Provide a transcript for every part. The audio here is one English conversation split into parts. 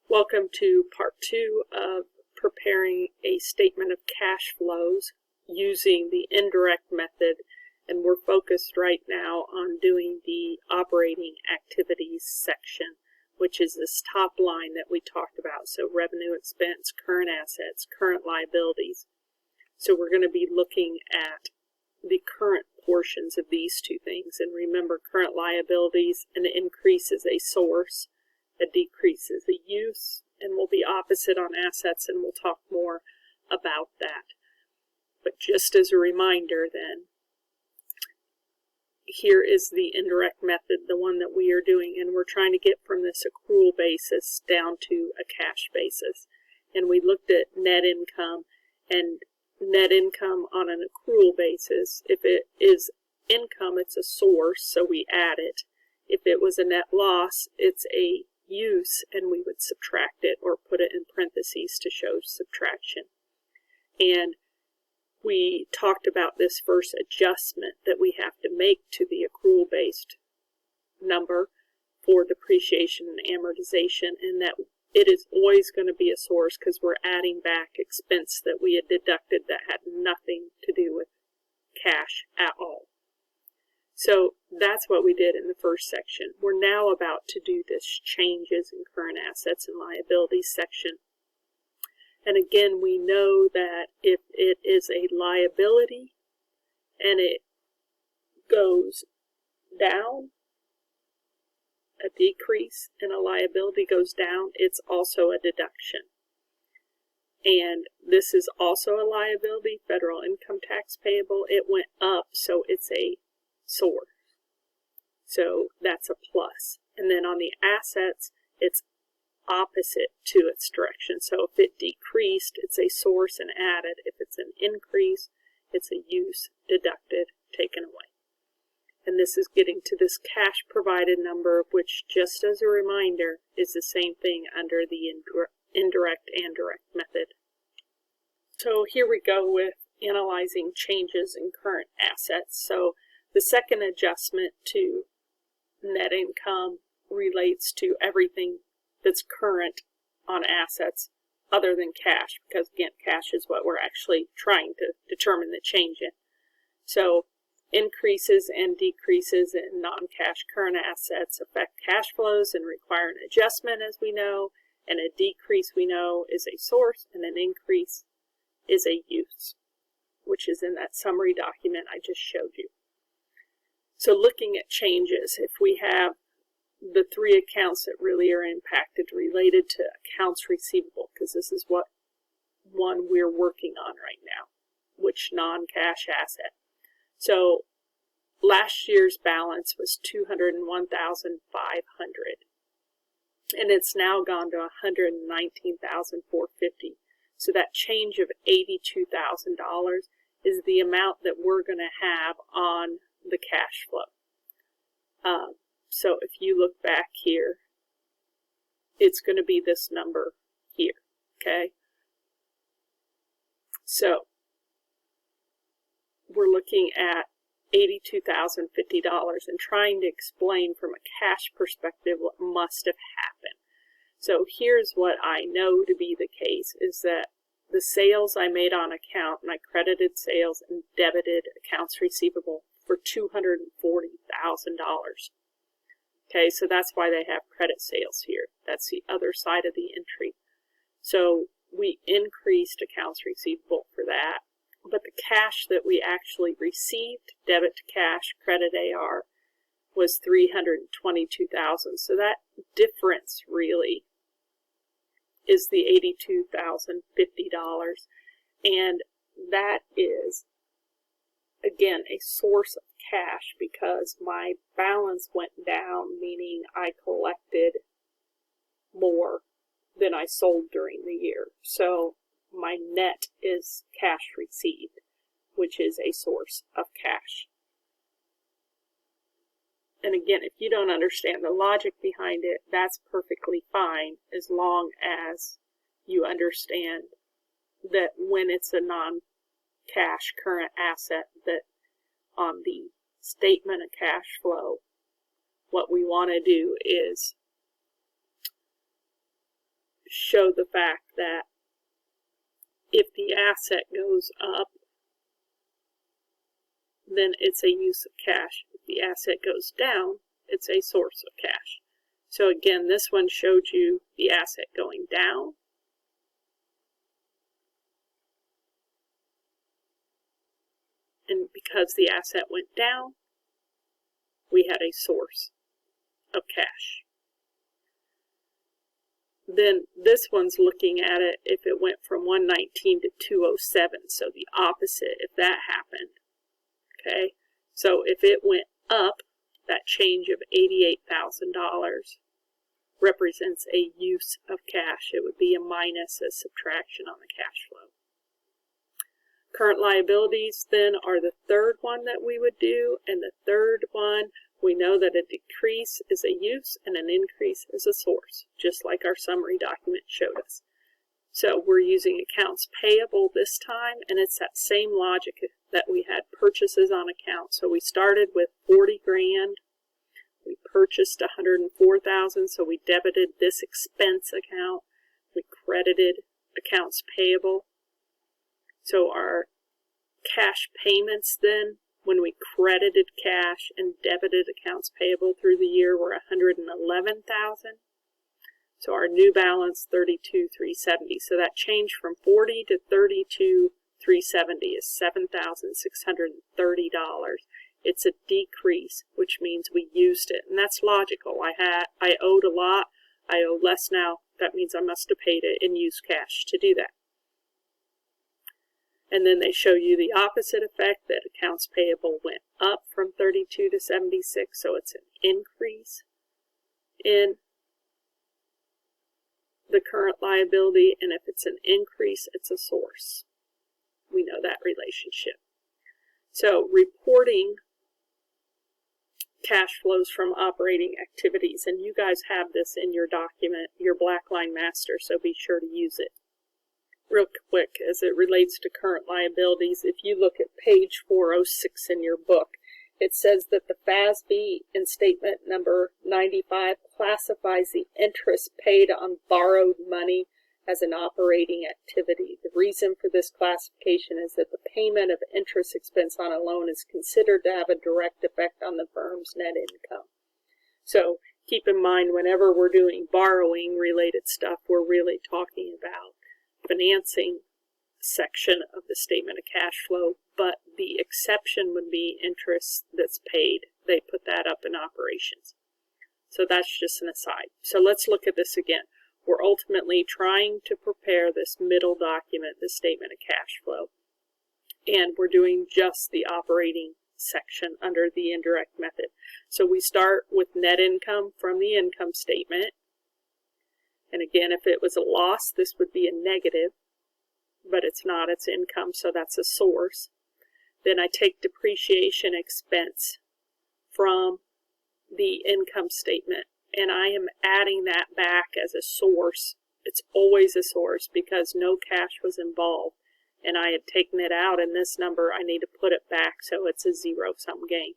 Welcome to part 2 of preparing a statement of cash flows using the indirect method, and we're focused right now on doing the operating activities section, which is this top line that we talked about. So revenue, expense, current assets, current liabilities. So we're going to be looking at the current portions of these two things, and remember, current liabilities, an increase is a source, a decrease is a use, and will be opposite on assets, and we'll talk more about that. But just as a reminder then, here is the indirect method, the one that we are doing, and we're trying to get from this accrual basis down to a cash basis. And we looked at net income, and net income on an accrual basis, if it is income, it's a source, so we add it. If it was a net loss, it's a use, and we would subtract it or put it in parentheses to show subtraction. And we talked about this first adjustment that we have to make to the accrual-based number for depreciation and amortization, and that it is always going to be a source because we're adding back expense that we had deducted that had nothing to do with cash at all. So that's what we did in the first section. We're now about to do this changes in current assets and liabilities section. And again, we know that if it is a liability and it goes down, a decrease in a liability goes down, it's also a deduction. And this is also a liability, federal income tax payable. It went up, so it's a source. So that's a plus. And then on the assets, it's opposite to its direction. So if it decreased, it's a source and added. If it's an increase, it's a use, deducted, taken away. And this is getting to this cash provided number, which, just as a reminder, is the same thing under the indirect and direct method. So here we go with analyzing changes in current assets. So the second adjustment to net income relates to everything that's current on assets other than cash, because again, cash is what we're actually trying to determine the change in. So increases and decreases in non-cash current assets affect cash flows and require an adjustment, as we know, and a decrease, we know, is a source, and an increase is a use, which is in that summary document I just showed you. So looking at changes, if we have the three accounts that really are impacted related to accounts receivable, because this is what one we're working on right now, which non-cash asset. So last year's balance was $201,500, and it's now gone to $119,450. So that change of $82,000 is the amount that we're going to have on the cash flow. So if you look back here, it's going to be this number here, okay? So we're looking at $82,050 and trying to explain from a cash perspective what must have happened. So here's what I know to be the case, is that the sales I made on account, and I credited sales and debited accounts receivable for $240,000. Okay, so that's why they have credit sales here. That's the other side of the entry. So we increased accounts receivable for that, but the cash that we actually received, debit to cash, credit AR, was $322,000. So that difference really is the $82,050, and that is, again, a source of cash because my balance went down, meaning I collected more than I sold during the year. So my net is cash received, which is a source of cash. And again, if you don't understand the logic behind it, that's perfectly fine, as long as you understand that when it's a non-cash current asset, that on the statement of cash flow, what we want to do is show the fact that if the asset goes up, then it's a use of cash. If the asset goes down, it's a source of cash. So again, this one showed you the asset going down, and because the asset went down, we had a source of cash. Then this one's looking at it if it went from 119 to 207, so the opposite if that happened. Okay, so if it went up, that change of $88,000 represents a use of cash. It would be a minus, a subtraction on the cash flow. Current liabilities then are the third one that we would do, and the third one, we know that a decrease is a use and an increase is a source, just like our summary document showed us. So we're using accounts payable this time, and it's that same logic that we had purchases on account. So we started with 40 grand. We purchased 104,000, so we debited this expense account. We credited accounts payable. So our cash payments then, when we credited cash and debited accounts payable through the year, were 111,000. So our new balance, 32,370. So that change from 40 to 32,370 is $7,630. It's a decrease, which means we used it, and that's logical. I owed a lot. I owe less now. That means I must have paid it and used cash to do that. And then they show you the opposite effect, that accounts payable went up from 32 to 76, so it's an increase in the current liability, and if it's an increase, it's a source. We know that relationship. So reporting cash flows from operating activities, and you guys have this in your document, your Blackline Master, so be sure to use it. Real quick, as it relates to current liabilities, if you look at page 406 in your book, it says that the FASB in statement number 95 classifies the interest paid on borrowed money as an operating activity. The reason for this classification is that the payment of interest expense on a loan is considered to have a direct effect on the firm's net income. So keep in mind, whenever we're doing borrowing related stuff, we're really talking about financing section of the statement of cash flow, but the exception would be interest that's paid. They put that up in operations. So that's just an aside. So let's look at this again. We're ultimately trying to prepare this middle document, the statement of cash flow, and we're doing just the operating section under the indirect method. So we start with net income from the income statement. And again, if it was a loss, this would be a negative, but it's not, it's income, so that's a source. Then I take depreciation expense from the income statement, and I am adding that back as a source. It's always a source because no cash was involved, and I had taken it out, and this number I need to put it back, so it's a zero-sum game.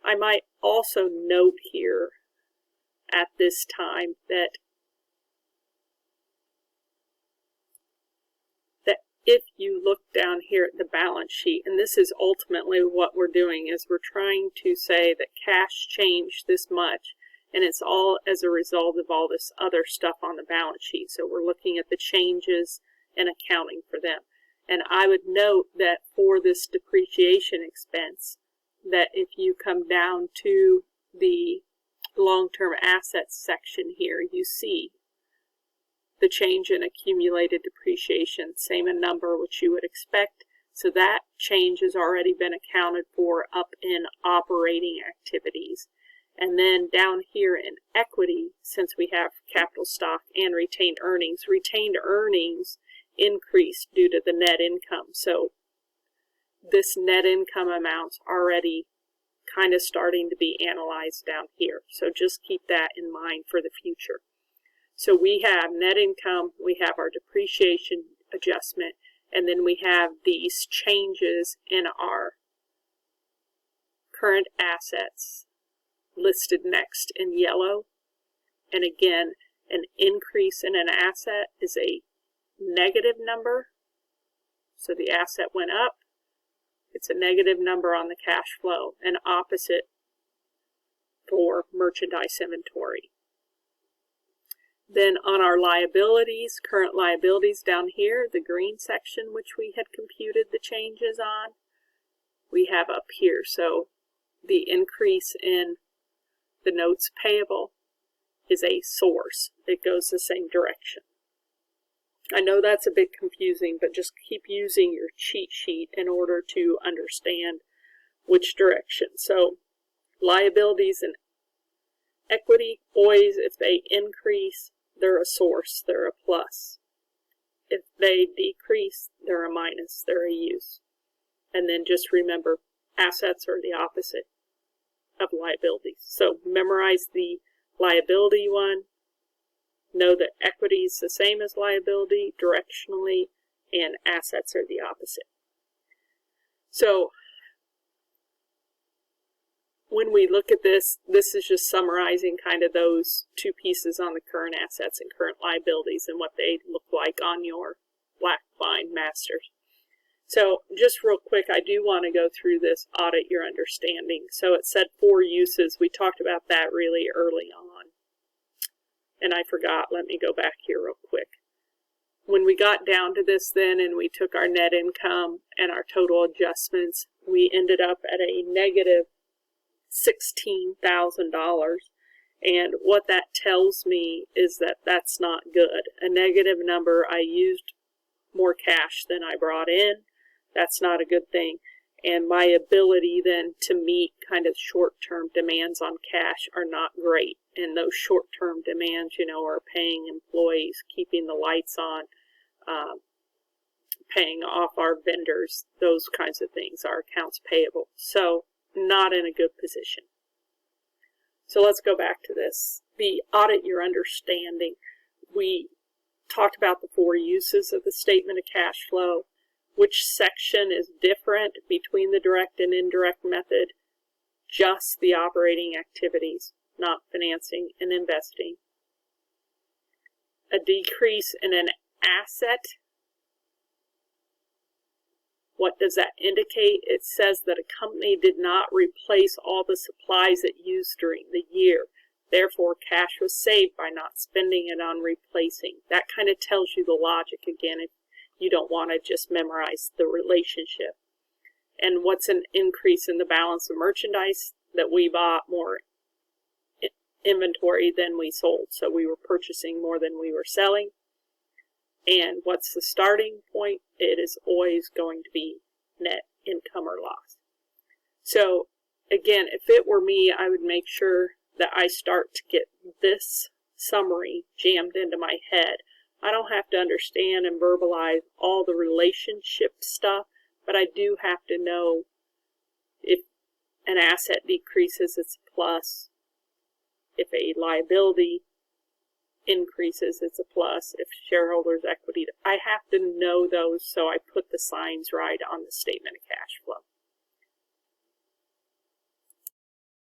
I might also note here at this time that if you look down here at the balance sheet, and this is ultimately what we're doing, is we're trying to say that cash changed this much, and it's all as a result of all this other stuff on the balance sheet. So we're looking at the changes and accounting for them. And I would note that for this depreciation expense, that if you come down to the long-term assets section here, you see the change in accumulated depreciation, same in number, which you would expect. So that change has already been accounted for up in operating activities. And then down here in equity, since we have capital stock and retained earnings increased due to the net income. So this net income amount's already kind of starting to be analyzed down here. So just keep that in mind for the future. So we have net income, we have our depreciation adjustment, and then we have these changes in our current assets listed next in yellow. And again, An increase in an asset is a negative number. So the asset went up. It's a negative number on the cash flow, and opposite for merchandise inventory. Then on our liabilities, current liabilities down here, the green section which we had computed the changes on, we have up here. So the increase in the notes payable is a source. It goes the same direction. I know that's a bit confusing, but just keep using your cheat sheet in order to understand which direction. So liabilities and equity, always if they increase, they're a source, they're a plus. If they decrease, they're a minus, they're a use. And then just remember, assets are the opposite of liabilities. So memorize the liability one. Know that equity is the same as liability directionally, and assets are the opposite. So when we look at this, this is just summarizing kind of those two pieces on the current assets and current liabilities and what they look like on your Blackline Masters. So just real quick, I do want to go through this audit your understanding. So it said 4 uses. We talked about that really early on. And I forgot, let me go back here real quick. When we got down to this then and we took our net income and our total adjustments, we ended up at a negative $16,000. And what that tells me is that that's not good. A negative number, I used more cash than I brought in. That's not a good thing. And my ability then to meet kind of short-term demands on cash are not great. And those short-term demands, you know, are paying employees, keeping the lights on, paying off our vendors, those kinds of things, our accounts payable. So not in a good position. So let's go back to this. The audit your understanding. We talked about the 4 uses of the statement of cash flow. Which section is different between the direct and indirect method? Just the operating activities, not financing and investing. A decrease in an asset. What does that indicate? It says that a company did not replace all the supplies it used during the year. Therefore, cash was saved by not spending it on replacing. That kind of tells you the logic again if you don't want to just memorize the relationship. And what's an increase in the balance of merchandise? That we bought more inventory than we sold. So we were purchasing more than we were selling. And what's the starting point? It is always going to be net income or loss. So again, if it were me, I would make sure that I start to get this summary jammed into my head. I don't have to understand and verbalize all the relationship stuff, but I do have to know if an asset decreases, it's a plus. If a liability increases, it's a plus. If shareholders' equity, I have to know those, so I put the signs right on the statement of cash flow.